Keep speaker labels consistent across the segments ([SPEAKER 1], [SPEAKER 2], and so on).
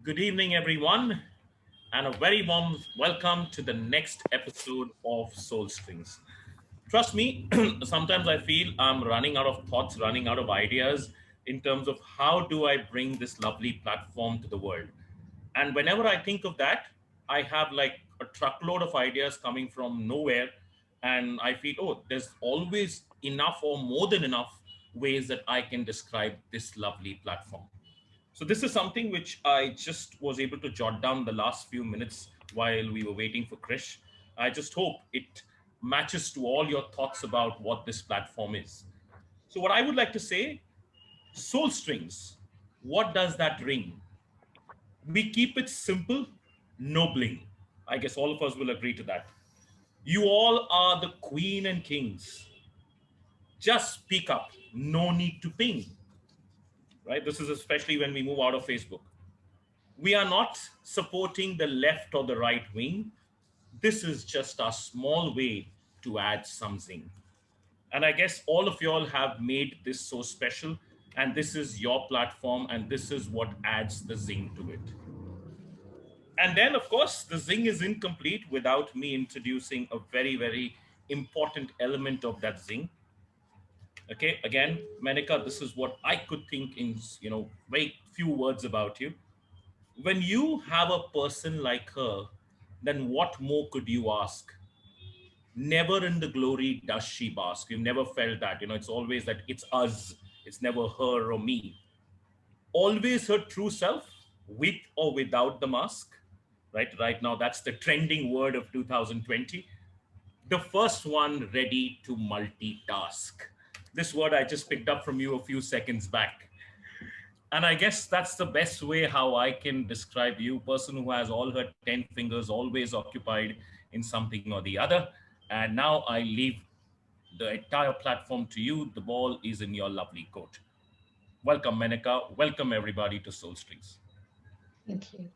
[SPEAKER 1] Good evening, everyone, and a very warm welcome to the next episode of Soul Strings. Trust me, sometimes I feel I'm running out of thoughts, running out of ideas in terms of how do I bring this lovely platform to the world. And whenever I think of that, I have like a truckload of ideas coming from nowhere. And I feel, oh, there's always enough or more than enough ways that I can describe this lovely platform. So this is something which I just was able to jot down the last few minutes while we were waiting for Krish. I just hope it matches to all your thoughts about what this platform is. So what I would like to say, soul strings, what does that ring? We keep it simple, no bling. I guess all of us will agree to that. You all are the queen and kings. Just speak up, no need to ping, right? This is especially when we move out of Facebook. We are not supporting the left or the right wing. This is just a small way to add some zing. And I guess all of y'all have made this so special. And this is your platform, and this is what adds the zing to it. And then, of course, the zing is incomplete without me introducing a very, very important element of that zing. Okay, again, Menaca, this is what I could think in very few words about you. When you have a person like her, then what more could you ask? Never in the glory does she bask. You've never felt that. It's always that it's us, it's never her or me. Always her true self, with or without the mask. Right now, that's the trending word of 2020. The first one, ready to multitask. This word I just picked up from you a few seconds back. And I guess that's the best way how I can describe you, person who has all her 10 fingers always occupied in something or the other. And now I leave the entire platform to you. The ball is in your lovely court. Welcome, Menaca. Welcome, everybody, to Soul Strings.
[SPEAKER 2] Thank you.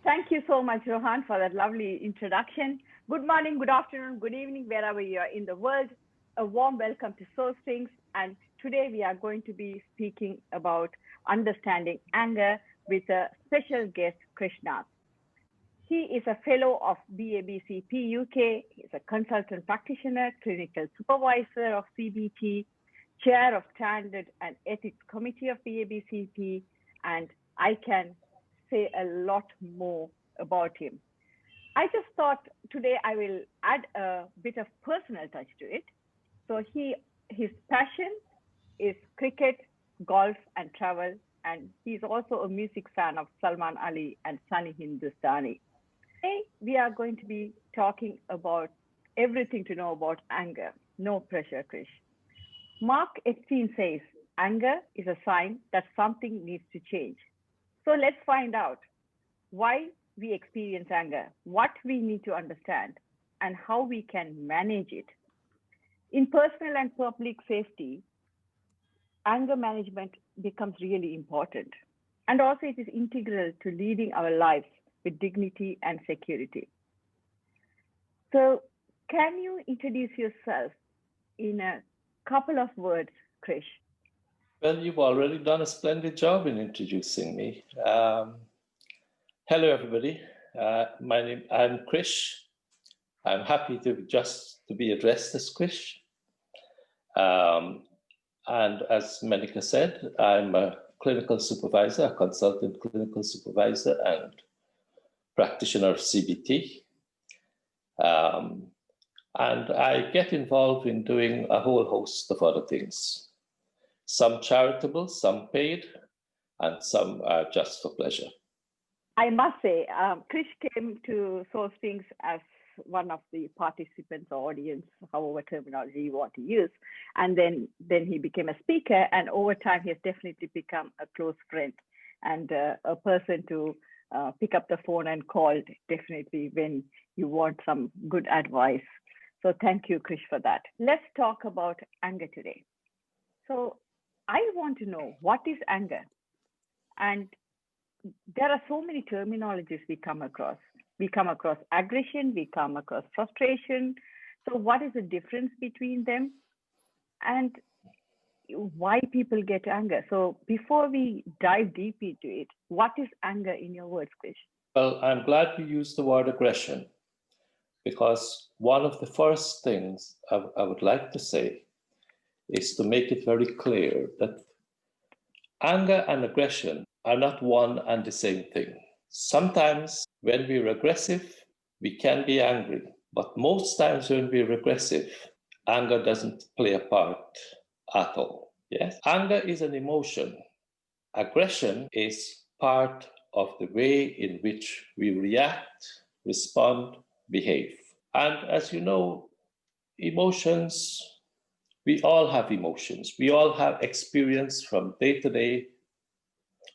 [SPEAKER 3] Thank you so much, Rohan, for that lovely introduction. Good morning, good afternoon, good evening, wherever you are in the world. A warm welcome to Soul Strings. And today we are going to be speaking about understanding anger with a special guest, Krish Nath. He is a fellow of BABCP UK. He's a consultant practitioner, clinical supervisor of CBT, chair of Standard and Ethics Committee of BABCP, and I can say a lot more about him. I just thought today I will add a bit of personal touch to it. So his passion is cricket, golf, and travel, and he's also a music fan of Salman Ali and Sunny Hindustani. Today we are going to be talking about everything to know about anger. No pressure, Krish. Mark Epstein says anger is a sign that something needs to change. So let's find out why we experience anger, what we need to understand, and how we can manage it. In personal and public safety, anger management becomes really important. And also, it is integral to leading our lives with dignity and security. So, can you introduce yourself in a couple of words, Krish?
[SPEAKER 2] Well, you've already done a splendid job in introducing me. Hello, everybody. I'm Krish. I'm happy to be addressed as Krish. And as Menaca said, I'm a clinical supervisor, a consultant clinical supervisor, and practitioner of CBT. And I get involved in doing a whole host of other things. Some charitable, some paid, and some are just for pleasure.
[SPEAKER 3] I must say, Krish came to Source Things as one of the participants or audience, however terminology you want to use. And then he became a speaker, and over time he has definitely become a close friend and a person to pick up the phone and call definitely when you want some good advice. So thank you, Krish, for that. Let's talk about anger today. So I want to know, what is anger? And there are so many terminologies we come across. We come across aggression, we come across frustration. So what is the difference between them? And why people get anger. So before we dive deep into it, what is anger in your words, Krish?
[SPEAKER 2] Well, I'm glad you used the word aggression, because one of the first things I would like to say is to make it very clear that anger and aggression are not one and the same thing. Sometimes when we're aggressive, we can be angry, but most times when we're aggressive, anger doesn't play a part at all. Yes, anger is an emotion. Aggression is part of the way in which we react, respond, behave. And as you know, emotions, we all have emotions. We all have experience from day to day,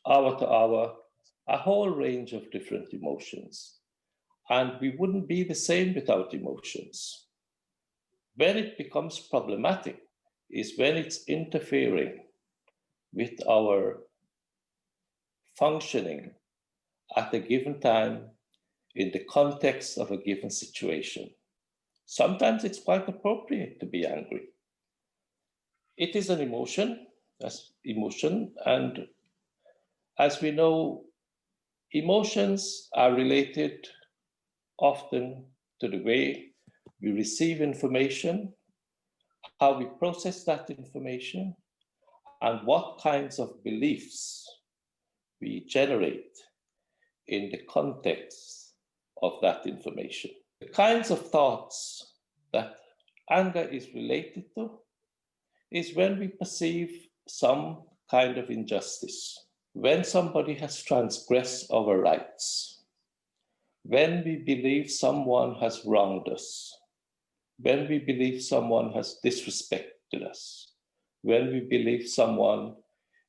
[SPEAKER 2] hour to hour, a whole range of different emotions. And we wouldn't be the same without emotions. When it becomes problematic is when it's interfering with our functioning at a given time in the context of a given situation. Sometimes it's quite appropriate to be angry. It is an emotion, and as we know, emotions are related often to the way we receive information, how we process that information, and what kinds of beliefs we generate in the context of that information. The kinds of thoughts that anger is related to is when we perceive some kind of injustice, when somebody has transgressed our rights, when we believe someone has wronged us, when we believe someone has disrespected us, when we believe someone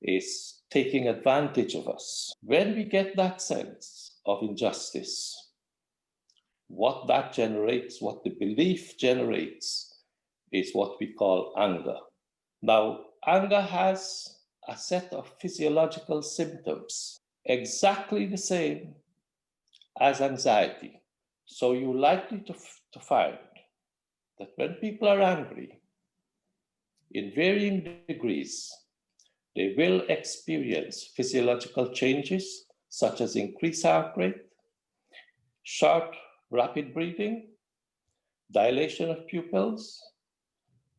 [SPEAKER 2] is taking advantage of us. When we get that sense of injustice, what that generates, what the belief generates, is what we call anger. Now, anger has a set of physiological symptoms, exactly the same as anxiety. So you're likely to find that when people are angry, in varying degrees, they will experience physiological changes such as increased heart rate, short, rapid breathing, dilation of pupils,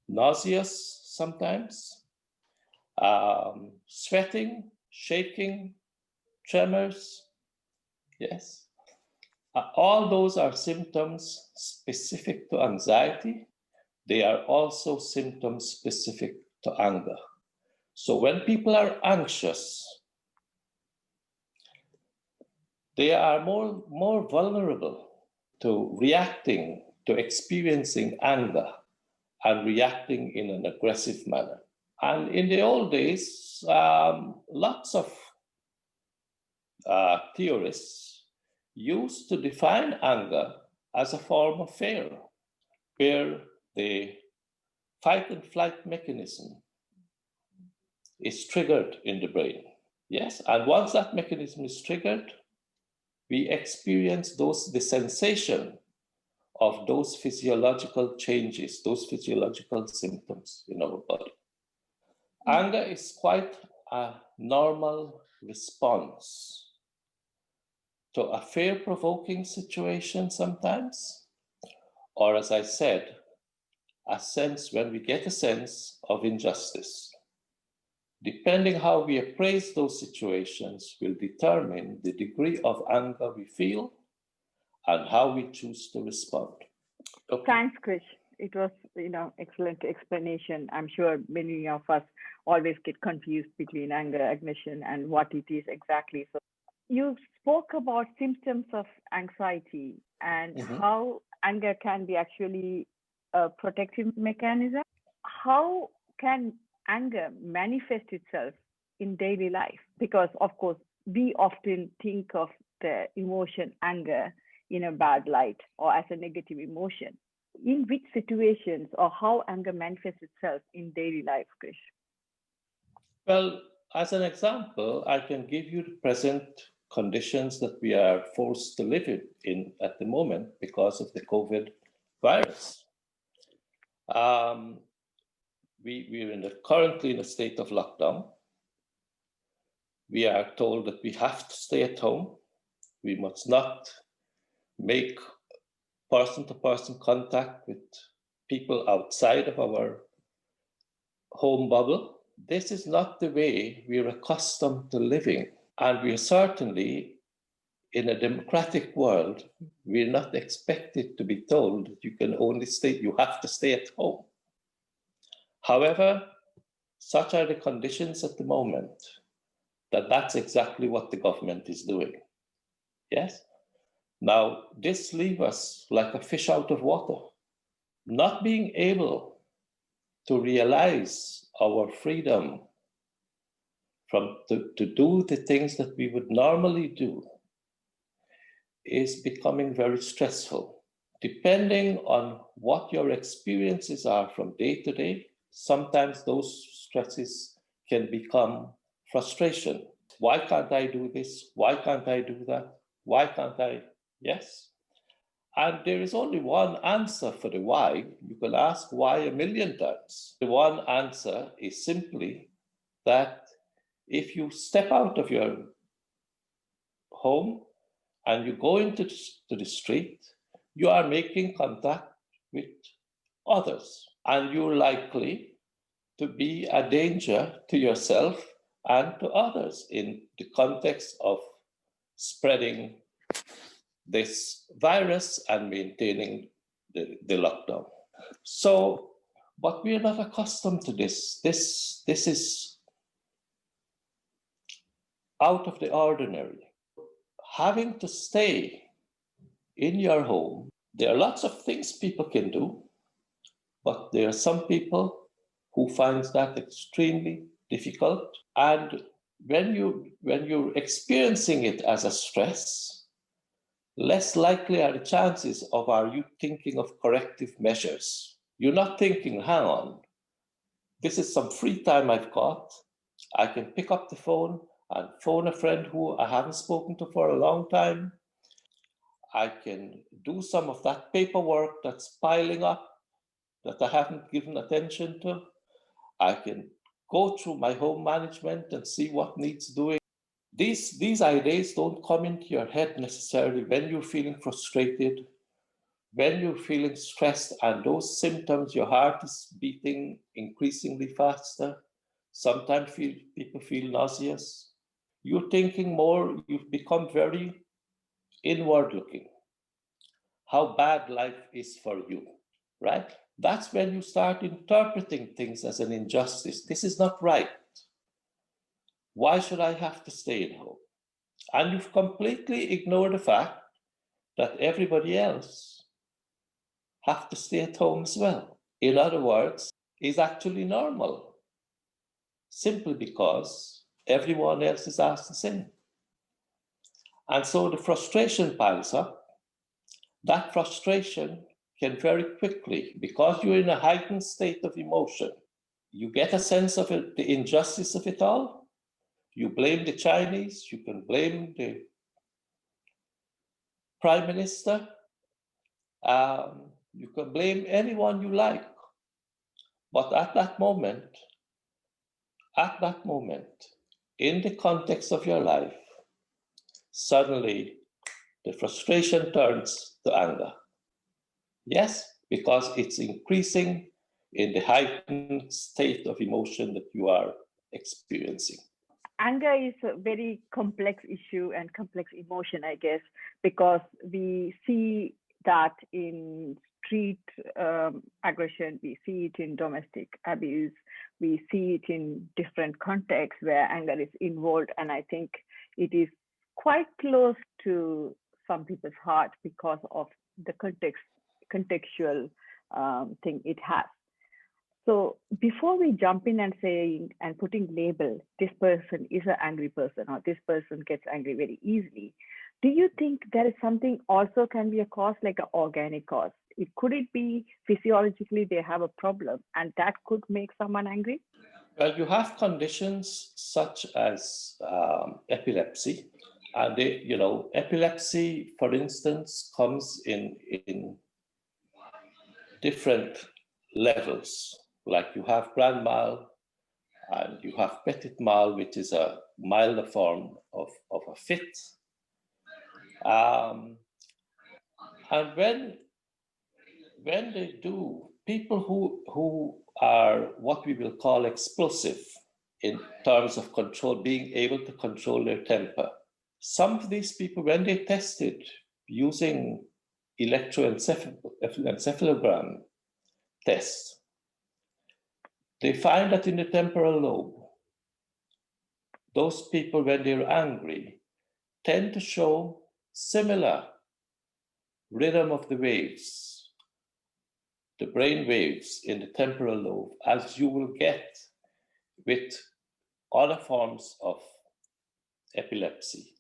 [SPEAKER 2] nauseous sometimes, sweating, shaking, tremors. Yes. All those are symptoms specific to anxiety. They are also symptoms specific to anger. So when people are anxious, they are more vulnerable to reacting, to experiencing anger and reacting in an aggressive manner. And in the old days, lots of theorists used to define anger as a form of fear, where the fight and flight mechanism is triggered in the brain. Yes, and once that mechanism is triggered, we experience the sensation of those physiological changes, those physiological symptoms in our body. Anger is quite a normal response to a fear-provoking situation sometimes, or as I said, when we get a sense of injustice. Depending how we appraise those situations will determine the degree of anger we feel and how we choose to respond.
[SPEAKER 3] Okay. Thanks, Krish. It was, excellent explanation. I'm sure many of us always get confused between anger, aggression, and what it is exactly. So you spoke about symptoms of anxiety and how anger can be actually a protective mechanism. How can anger manifest itself in daily life? Because, of course, we often think of the emotion anger in a bad light or as a negative emotion. In which situations or how anger manifests itself in daily life, Krish?
[SPEAKER 2] Well, as an example, I can give you the present conditions that we are forced to live in at the moment because of the COVID virus. we're currently in a state of lockdown. We are told that we have to stay at home. We must not make person-to-person contact with people outside of our home bubble. This is not the way we're accustomed to living. And we are certainly, in a democratic world, we're not expected to be told that you have to stay at home. However, such are the conditions at the moment that that's exactly what the government is doing. Yes? Now, this leaves us like a fish out of water, not being able to realize our freedom to do the things that we would normally do is becoming very stressful. Depending on what your experiences are from day to day, sometimes those stresses can become frustration. Why can't I do this? Why can't I do that? Why can't I? Yes. And there is only one answer for the why. You can ask why a million times. The one answer is simply that if you step out of your home and you go into the street, you are making contact with others, and you're likely to be a danger to yourself and to others in the context of spreading this virus and maintaining the lockdown. So, but we are not accustomed to this. This is out of the ordinary. Having to stay in your home, there are lots of things people can do, but there are some people who finds that extremely difficult. And when you're experiencing it as a stress, less likely are the chances of you thinking of corrective measures. You're not thinking, hang on, this is some free time I've got. I can pick up the phone and phone a friend who I haven't spoken to for a long time. I can do some of that paperwork that's piling up that I haven't given attention to. I can go through my home management and see what needs doing. These ideas don't come into your head necessarily when you're feeling frustrated, when you're feeling stressed, and those symptoms, your heart is beating increasingly faster. Sometimes people feel nauseous. You're thinking more, you've become very inward looking. How bad life is for you, right? That's when you start interpreting things as an injustice. This is not right. Why should I have to stay at home? And you've completely ignored the fact that everybody else have to stay at home as well. In other words, is actually normal, simply because everyone else is asked the same. And so the frustration piles up. That frustration can very quickly, because you're in a heightened state of emotion, you get a sense of it, the injustice of it all. You blame the Chinese, you can blame the Prime Minister, you can blame anyone you like. But at that moment, in the context of your life, suddenly the frustration turns to anger. Yes, because it's increasing in the heightened state of emotion that you are experiencing.
[SPEAKER 3] Anger is a very complex issue and complex emotion, I guess, because we see that in street aggression, we see it in domestic abuse, we see it in different contexts where anger is involved. And I think it is quite close to some people's heart because of the contextual thing it has. So before we jump in and saying and putting label, this person is an angry person or this person gets angry very easily, do you think there is something also can be a cause, like an organic cause? Could it be physiologically they have a problem and that could make someone angry?
[SPEAKER 2] Well, you have conditions such as epilepsy. And epilepsy, for instance, comes in different levels. like you have grand mal and you have petit mal, which is a milder form of a fit. And when they do, people who are what we will call explosive in terms of control, being able to control their temper. Some of these people, when they tested using electroencephalogram tests, they find that in the temporal lobe, those people, when they're angry, tend to show similar rhythm of the waves, the brain waves in the temporal lobe, as you will get with other forms of epilepsy.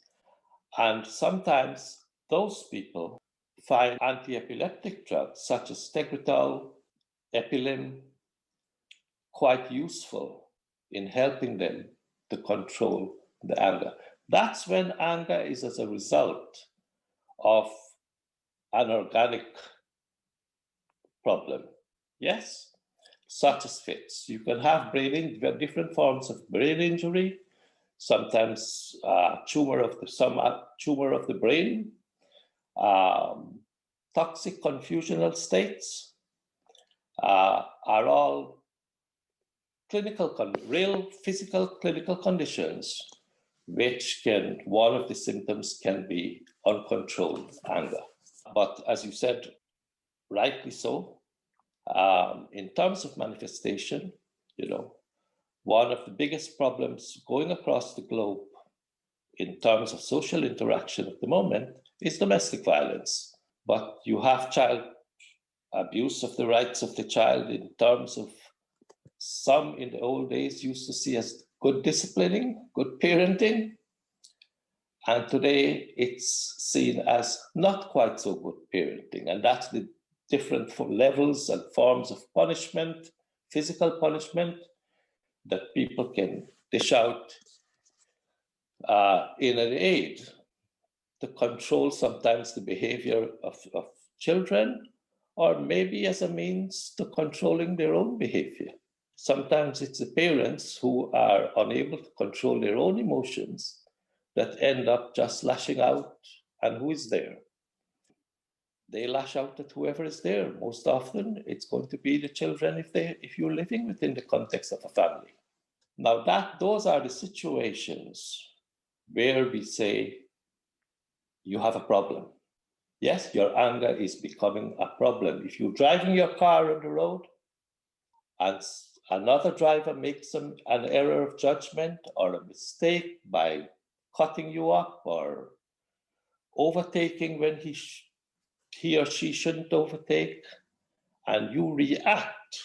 [SPEAKER 2] And sometimes those people find anti-epileptic drugs such as Tegretol, Epilim, quite useful in helping them to control the anger. That's when anger is as a result of an organic problem. Yes, such as fits. You can have different forms of brain injury, sometimes tumor of the brain, toxic confusional states are all real physical clinical conditions, which one of the symptoms can be uncontrolled anger. But as you said, rightly so, in terms of manifestation, one of the biggest problems going across the globe in terms of social interaction at the moment is domestic violence. But you have child abuse of the rights of the child in terms of some in the old days used to see as good disciplining, good parenting. And today it's seen as not quite so good parenting. And that's the different levels and forms of punishment, physical punishment, that people can dish out in an aid to control sometimes the behavior of children, or maybe as a means to controlling their own behavior. Sometimes it's the parents who are unable to control their own emotions that end up just lashing out. And who is there? They lash out at whoever is there. Most often, it's going to be the children if you're living within the context of a family. Now, those are the situations where we say you have a problem. Yes, your anger is becoming a problem. If you're driving your car on the road and another driver makes an error of judgment or a mistake by cutting you up or overtaking when he or she shouldn't overtake, and you react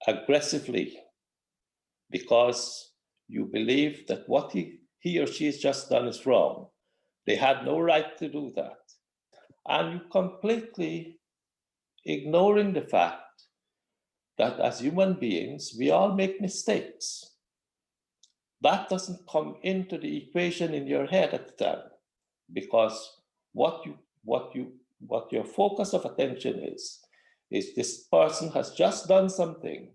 [SPEAKER 2] aggressively because you believe that what he or she has just done is wrong. They had no right to do that. And you completely ignoring the fact that as human beings, we all make mistakes. That doesn't come into the equation in your head at the time, because what your focus of attention is this person has just done something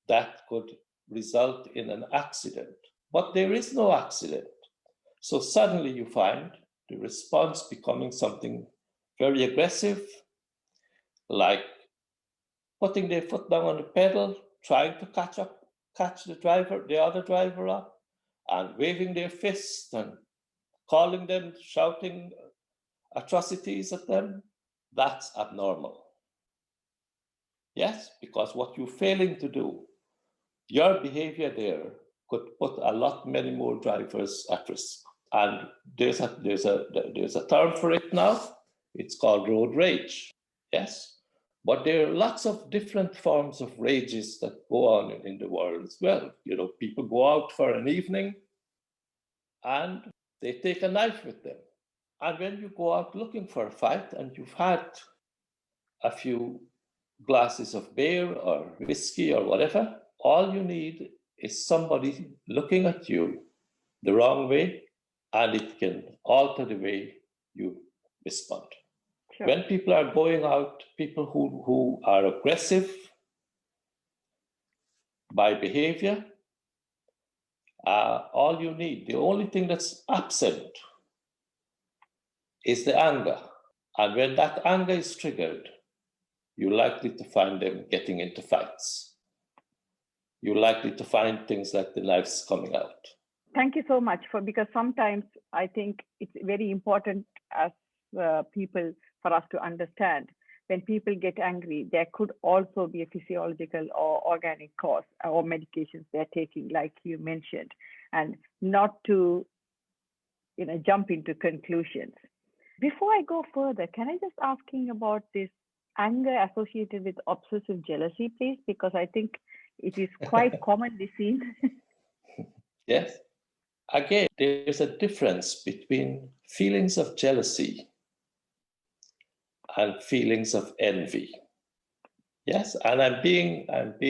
[SPEAKER 2] that could result in an accident, but there is no accident. So suddenly you find the response becoming something very aggressive, like putting their foot down on the pedal, trying to catch the other driver up, and waving their fist and calling them, shouting atrocities at them. That's abnormal. Yes, because what you're failing to do, your behavior there could put many more drivers at risk. And there's a term for it now. It's called road rage. Yes, but there are lots of different forms of rages that go on in the world as well. People go out for an evening and they take a knife with them. And when you go out looking for a fight and you've had a few glasses of beer or whiskey or whatever, all you need is somebody looking at you the wrong way, and it can alter the way you respond. Sure. When people are going out, people who are aggressive, by behavior, all you need, the only thing that's absent is the anger. And when that anger is triggered, you're likely to find them getting into fights. You're likely to find things like the knives coming out.
[SPEAKER 3] Thank you so much because sometimes I think it's very important as people for us to understand when people get angry, there could also be a physiological or organic cause or medications they're taking, like you mentioned, and not to jump into conclusions. Before I go further, can I just asking about this anger associated with obsessive jealousy, please? Because I think it is quite commonly seen.
[SPEAKER 2] Yes. Again, there's a difference between feelings of jealousy and feelings of envy. Yes, and we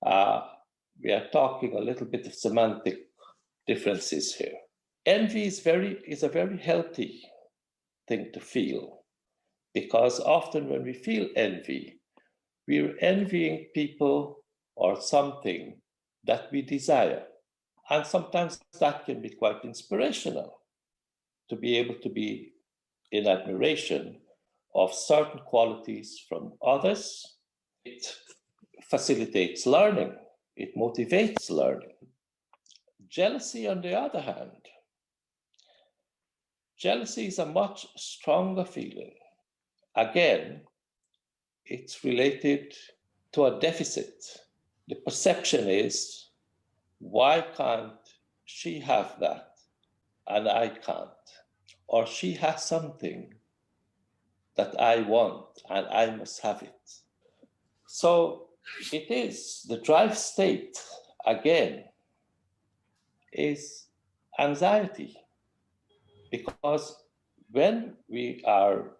[SPEAKER 2] are talking a little bit of semantic differences here. Envy is a very healthy thing to feel, because often when we feel envy, we're envying people or something that we desire. And sometimes that can be quite inspirational, to be able to be in admiration of certain qualities from others. It facilitates learning, it motivates learning. Jealousy, on the other hand, jealousy is a much stronger feeling. Again, it's related to a deficit. The perception is, why can't she have that and I can't? Or she has something that I want and I must have it. So it is, the drive state, again, is anxiety. Because when we are,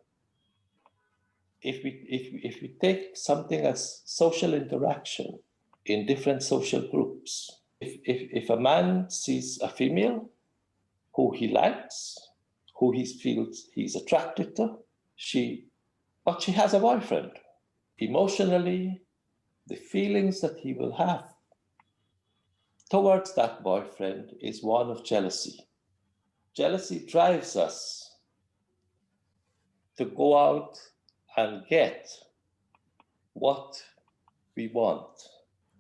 [SPEAKER 2] if we take something as social interaction in different social groups, if a man sees a female who he likes, who he feels he's attracted to, but she has a boyfriend. Emotionally, the feelings that he will have towards that boyfriend is one of jealousy. Jealousy drives us to go out and get what we want.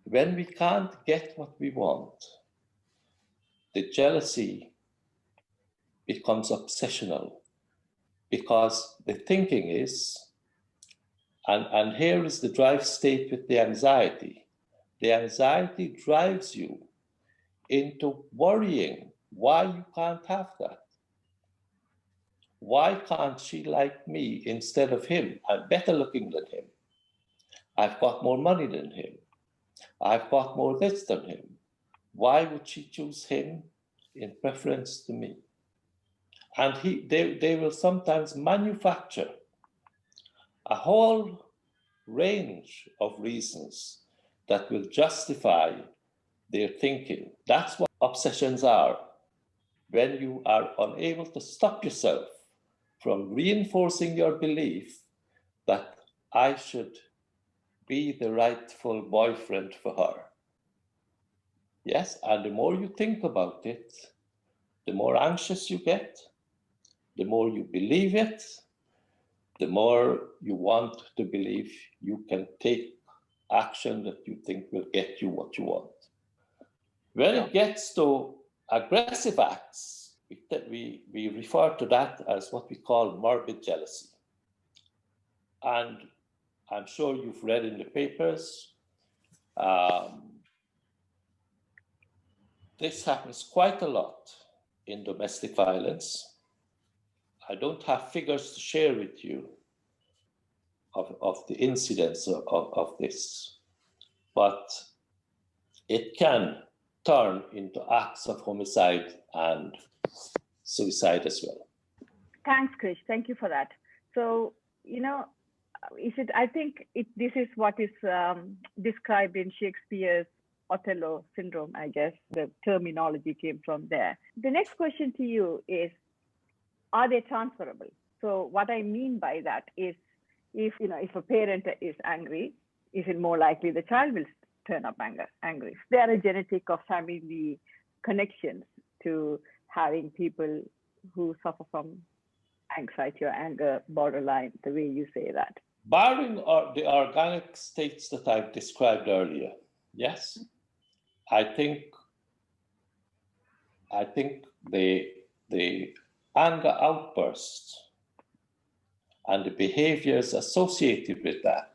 [SPEAKER 2] When we can't get what we want, the jealousy becomes obsessional, because the thinking is, and here is the drive state with the anxiety. The anxiety drives you into worrying why you can't have that. Why can't she like me instead of him? I'm better looking than him. I've got more money than him. I've got more this than him. Why would she choose him in preference to me? And they will sometimes manufacture a whole range of reasons that will justify their thinking. That's what obsessions are. When you are unable to stop yourself from reinforcing your belief that I should be the rightful boyfriend for her. Yes, and the more you think about it, the more anxious you get, the more you believe it, the more you want to believe you can take action that you think will get you what you want. When it gets to aggressive acts, we refer to that as what we call morbid jealousy. And I'm sure you've read in the papers, this happens quite a lot in domestic violence. I don't have figures to share with you of the incidence of this, but it can turn into acts of homicide and suicide as well.
[SPEAKER 3] Thanks, Krish. Thank you for that. So, I think this is what is described in Shakespeare's Othello syndrome, I guess. The terminology came from there. The next question to you is, are they transferable? So what I mean by that is, if a parent is angry, is it more likely the child will turn up angry. There are genetic or family connections to having people who suffer from anxiety or anger borderline, the way you say that.
[SPEAKER 2] Barring the organic states that I've described earlier, yes, I think the anger outbursts and the behaviors associated with that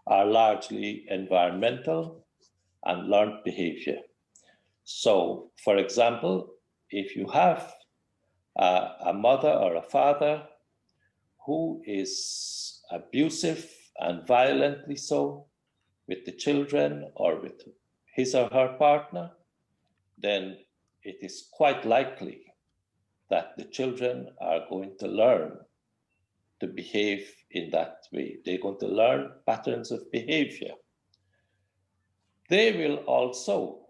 [SPEAKER 2] are largely environmental and learned behavior. So, for example, if you have a mother or a father who is abusive and violently so with the children or with his or her partner, then it is quite likely that the children are going to learn to behave in that way. They're going to learn patterns of behavior. They will also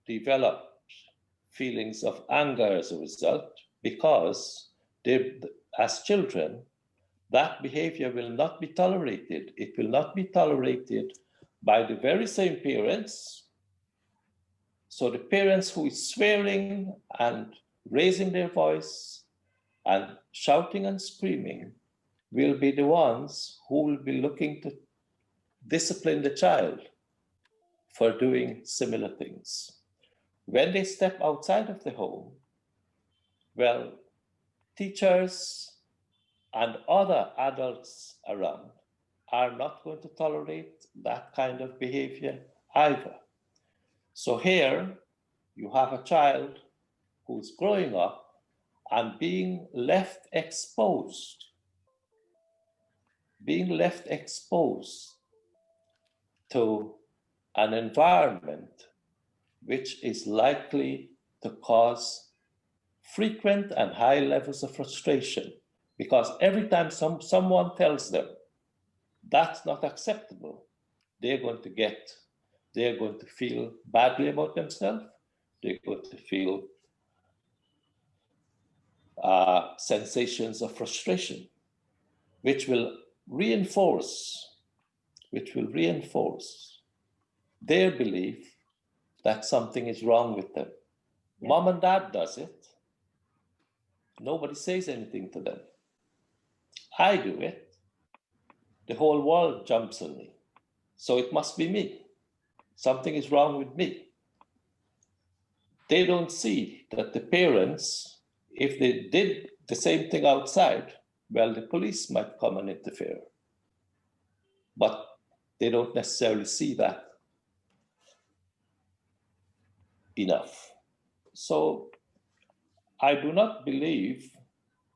[SPEAKER 2] develop feelings of anger as a result because they, as children, that behavior will not be tolerated. It will not be tolerated by the very same parents. So the parents who is swearing and raising their voice and shouting and screaming will be the ones who will be looking to discipline the child for doing similar things. When they step outside of the home, well, teachers and other adults around are not going to tolerate that kind of behavior either. So here you have a child who's growing up and being left exposed to an environment which is likely to cause frequent and high levels of frustration, because every time someone tells them that's not acceptable, they're going to feel badly about themselves, they're going to feel sensations of frustration, which will reinforce their belief that something is wrong with them. Yeah. Mom and dad does it. Nobody says anything to them. I do it. The whole world jumps on me. So it must be me. Something is wrong with me. They don't see that the parents, if they did the same thing outside, well, the police might come and interfere. But they don't necessarily see that enough. So I do not believe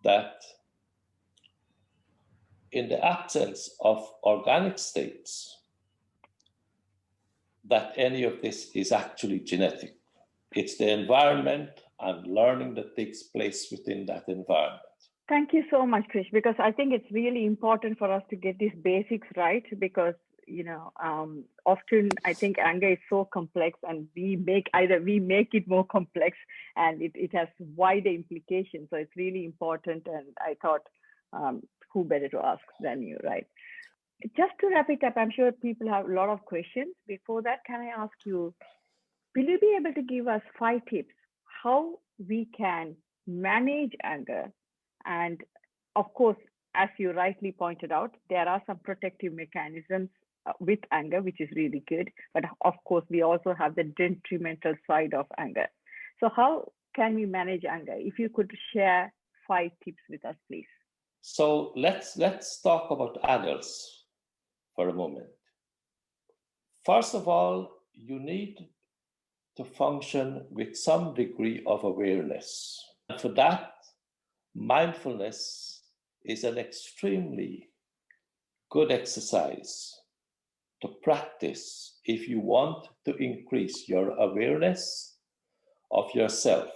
[SPEAKER 2] that in the absence of organic states, that any of this is actually genetic. It's the environment and learning that takes place within that environment.
[SPEAKER 3] Thank you so much, Krish, because I think it's really important for us to get these basics right, because often I think anger is so complex, and we make it more complex, and it has wider implications. So it's really important, and I thought, who better to ask than you, right? Just to wrap it up, I'm sure people have a lot of questions. Before that, can I ask you, will you be able to give us 5 tips how we can manage anger? And of course, as you rightly pointed out, there are some protective mechanisms with anger, which is really good. But of course, we also have the detrimental side of anger. So how can we manage anger? If you could share 5 tips with us, please.
[SPEAKER 2] So let's talk about adults for a moment. First of all, you need to function with some degree of awareness. And for that, mindfulness is an extremely good exercise to practice if you want to increase your awareness of yourself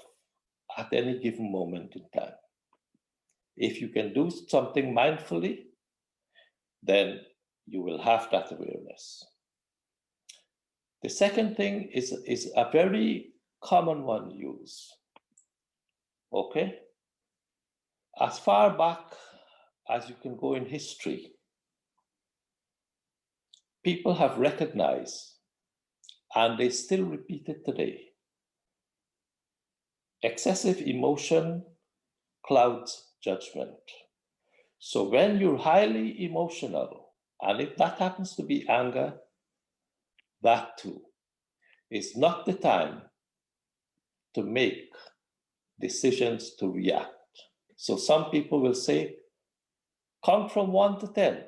[SPEAKER 2] at any given moment in time. If you can do something mindfully, then you will have that awareness. The second thing is a very common one used. Okay? As far back as you can go in history, people have recognized and they still repeat it today. Excessive emotion clouds judgment. So when you're highly emotional, and if that happens to be anger, that too is not the time to make decisions to react. So some people will say, count from 1 to 10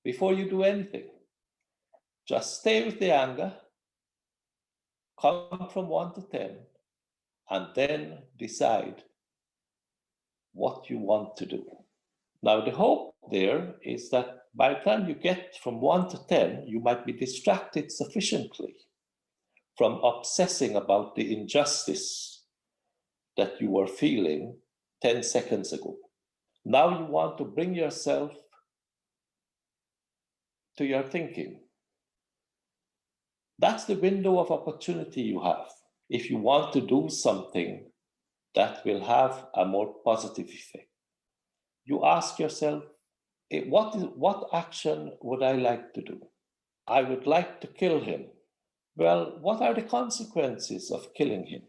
[SPEAKER 2] before you do anything. Just stay with the anger, count from 1 to 10, and then decide what you want to do. Now, the hope there is that by the time you get from 1 to 10, you might be distracted sufficiently from obsessing about the injustice that you were feeling 10 seconds ago. Now you want to bring yourself to your thinking. That's the window of opportunity you have if you want to do something that will have a more positive effect. You ask yourself, what action would I like to do? I would like to kill him. Well, what are the consequences of killing him?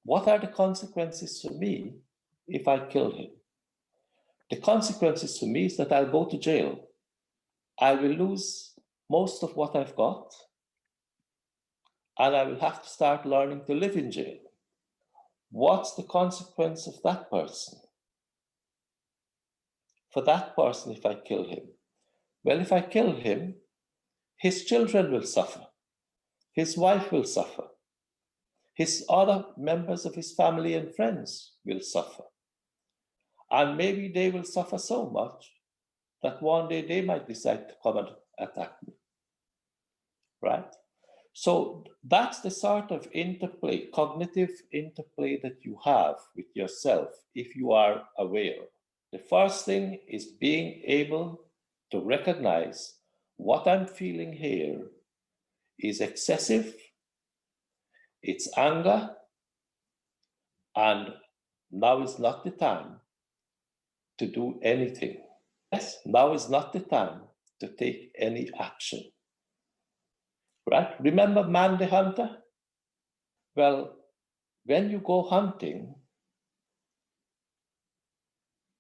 [SPEAKER 2] What are the consequences for me if I kill him? The consequences for me is that I'll go to jail. I will lose most of what I've got, and I will have to start learning to live in jail. What's the consequence of that person? For that person, if I kill him? Well, if I kill him, his children will suffer. His wife will suffer. His other members of his family and friends will suffer. And maybe they will suffer so much that one day they might decide to come and attack me. Right? So that's the sort of interplay, cognitive interplay that you have with yourself if you are aware. The first thing is being able to recognize what I'm feeling here is excessive, it's anger, and now is not the time to do anything. Yes, now is not the time to take any action. Right? Remember Man the Hunter? Well, when you go hunting,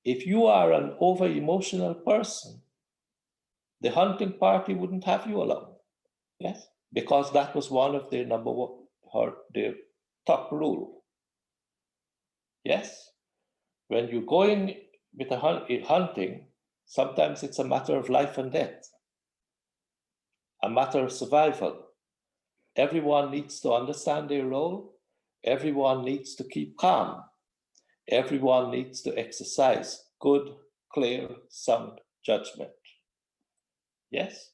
[SPEAKER 2] if you are an over-emotional person, the hunting party wouldn't have you along. Yes? Because that was one of their number one, or their top rule. Yes? When you're going with hunting, sometimes it's a matter of life and death, a matter of survival. Everyone needs to understand their role. Everyone needs to keep calm. Everyone needs to exercise good, clear, sound judgment. Yes?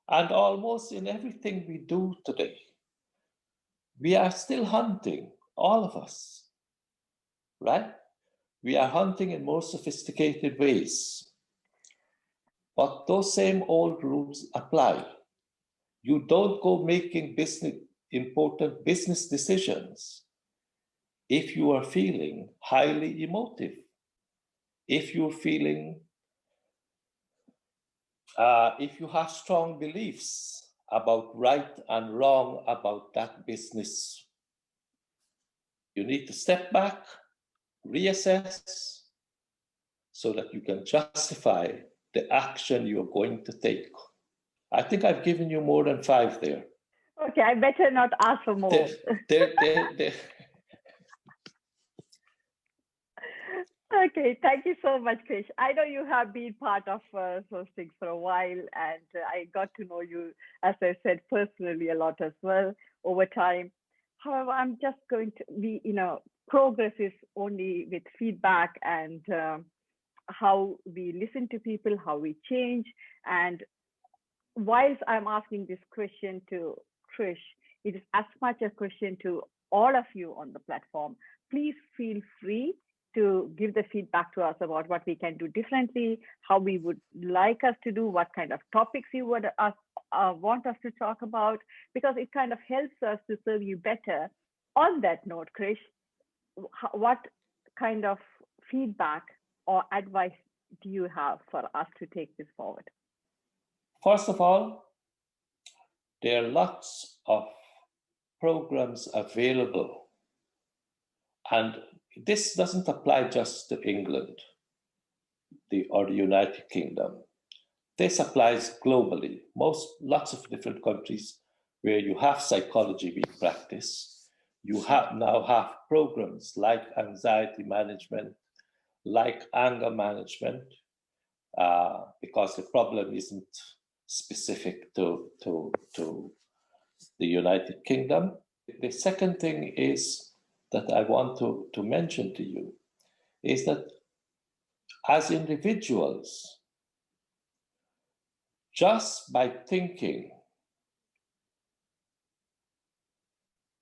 [SPEAKER 2] And almost in everything we do today, we are still hunting, all of us, right? We are hunting in more sophisticated ways. But those same old rules apply. You don't go making important business decisions if you are feeling highly emotive, if you're feeling, if you have strong beliefs about right and wrong about that business. You need to step back, reassess, so that you can justify the action you're going to take. I think I've given you more than 5 there.
[SPEAKER 3] Okay, I better not ask for more. Okay, thank you so much, Krish. I know you have been part of those things for a while, and I got to know you, as I said, personally a lot as well over time. However, I'm just going to be, progress is only with feedback and how we listen to people, how we change. And whilst I'm asking this question to Krish, it is as much a question to all of you on the platform. Please feel free to give the feedback to us about what we can do differently, how we would like us to do, what kind of topics you would want us to talk about, because it kind of helps us to serve you better. On that note, Krish, what kind of feedback or advice do you have for us to take this forward?
[SPEAKER 2] First of all, there are lots of programs available. And this doesn't apply just to England or the United Kingdom. This applies globally. Lots of different countries where you have psychology being practiced. You now have programs like anxiety management, like anger management, because the problem isn't specific to the United Kingdom. The second thing is that I want to mention to you is that as individuals, just by thinking,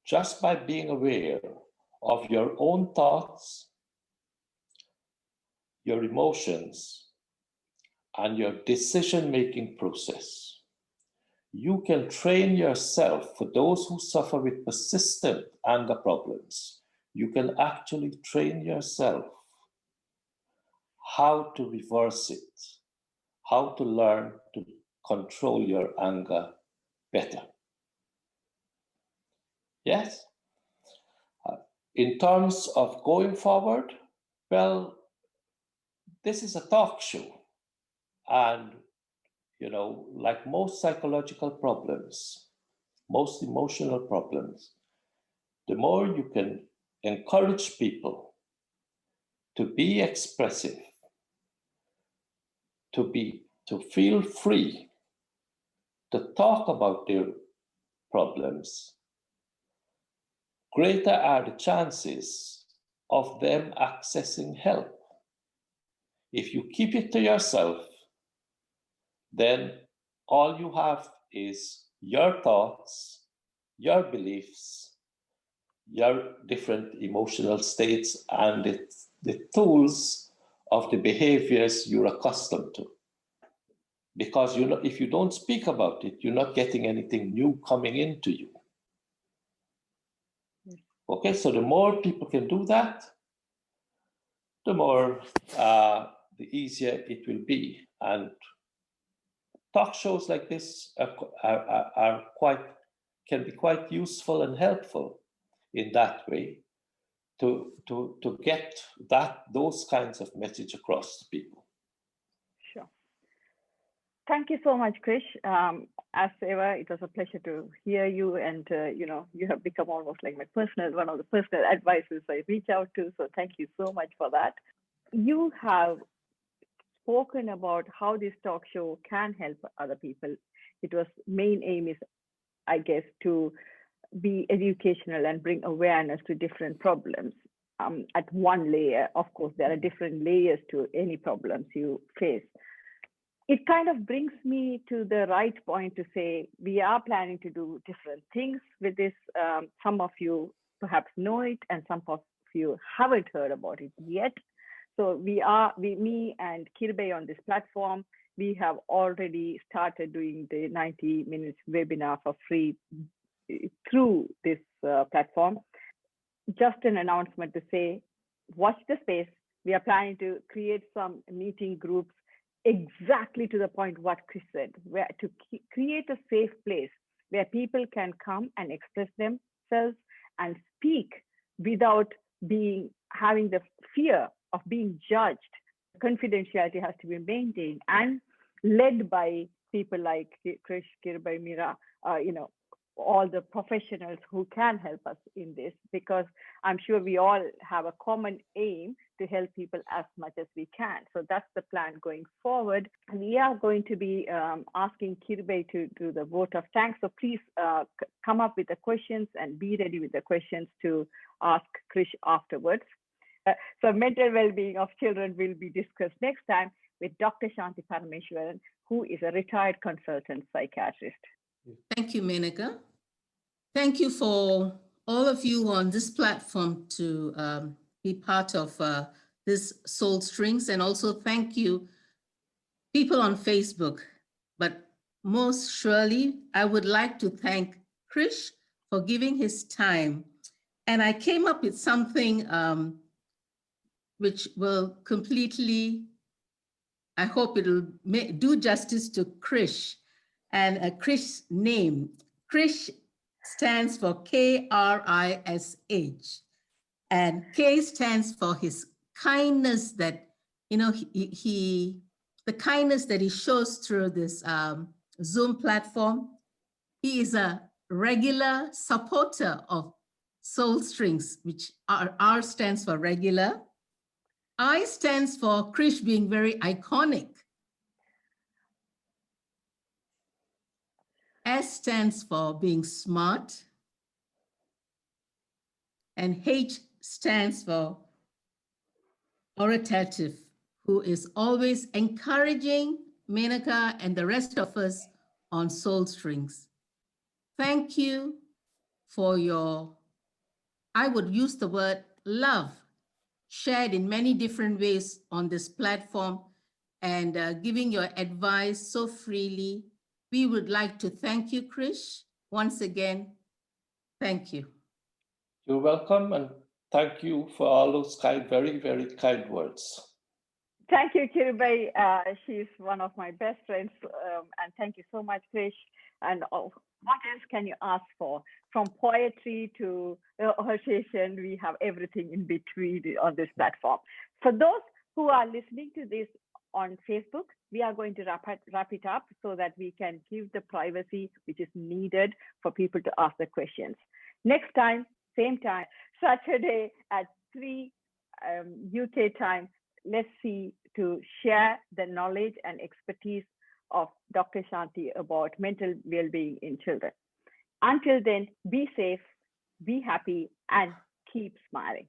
[SPEAKER 2] just by being aware of your own thoughts, your emotions, and your decision-making process, you can train yourself. For those who suffer with persistent anger problems, you can actually train yourself how to reverse it, how to learn to control your anger better. Yes? In terms of going forward, well, this is a talk show. And, like most psychological problems, most emotional problems, the more you can encourage people to be expressive, to feel free to talk about their problems, greater are the chances of them accessing help. If you keep it to yourself, then all you have is your thoughts, your beliefs, your different emotional states, and the tools of the behaviors you're accustomed to. Because if you don't speak about it, you're not getting anything new coming into you. Okay, so the more people can do that, the more, the easier it will be. And talk shows like this can be quite useful and helpful in that way to get those kinds of message across to people.
[SPEAKER 3] Sure. Thank you so much, Krish. As ever, it was a pleasure to hear you, and you have become almost like one of the personal advisors I reach out to. So thank you so much for that. You have spoken about how this talk show can help other people. It was main aim is, I guess, to be educational and bring awareness to different problems. At one layer, of course, there are different layers to any problems you face. It kind of brings me to the right point to say we are planning to do different things with this. Some of you perhaps know it, and some of you haven't heard about it yet. So me and Kirbay on this platform, we have already started doing the 90 minutes webinar for free through this platform. Just an announcement to say, watch the space. We are planning to create some meeting groups exactly to the point what Chris said, where to create a safe place where people can come and express themselves and speak without having the fear of being judged. Confidentiality has to be maintained and led by people like Krish, Kirbay, Mira, all the professionals who can help us in this, because I'm sure we all have a common aim to help people as much as we can. So that's the plan going forward. We are going to be asking Kirbay to do the vote of thanks. So please come up with the questions and be ready with the questions to ask Krish afterwards. So mental well-being of children will be discussed next time with Dr. Shanti Parameshwaran, who is a retired consultant psychiatrist.
[SPEAKER 4] Thank you, Menaca. Thank you for all of you on this platform to be part of this Soul Strings, and also thank you people on Facebook. But most surely, I would like to thank Krish for giving his time. And I came up with something which will completely, I hope it'll do justice to Krish and Krish's name. Krish stands for Krish, and K stands for his kindness that, the kindness that he shows through this Zoom platform. He is a regular supporter of Soul Strings, which R stands for regular. I stands for Krish being very iconic. S stands for being smart. And H stands for authoritative, who is always encouraging Menaca and the rest of us on Soul Strings. Thank you for your, I would use the word love, shared in many different ways on this platform, and giving your advice so freely. We would like to thank you, Krish. Once again, thank you.
[SPEAKER 2] You're welcome, and thank you for all those very, very kind words.
[SPEAKER 3] Thank you, Kirubai. She's one of my best friends. And thank you so much, Krish. And what else can you ask for? From poetry to association, we have everything in between on this platform. For those who are listening to this on Facebook, we are going to wrap it up so that we can give the privacy which is needed for people to ask the questions. Next time, same time, Saturday at 3 UK time, let's see to share the knowledge and expertise of Dr. Shanti about mental well-being in children. Until then, be safe, be happy, and keep smiling.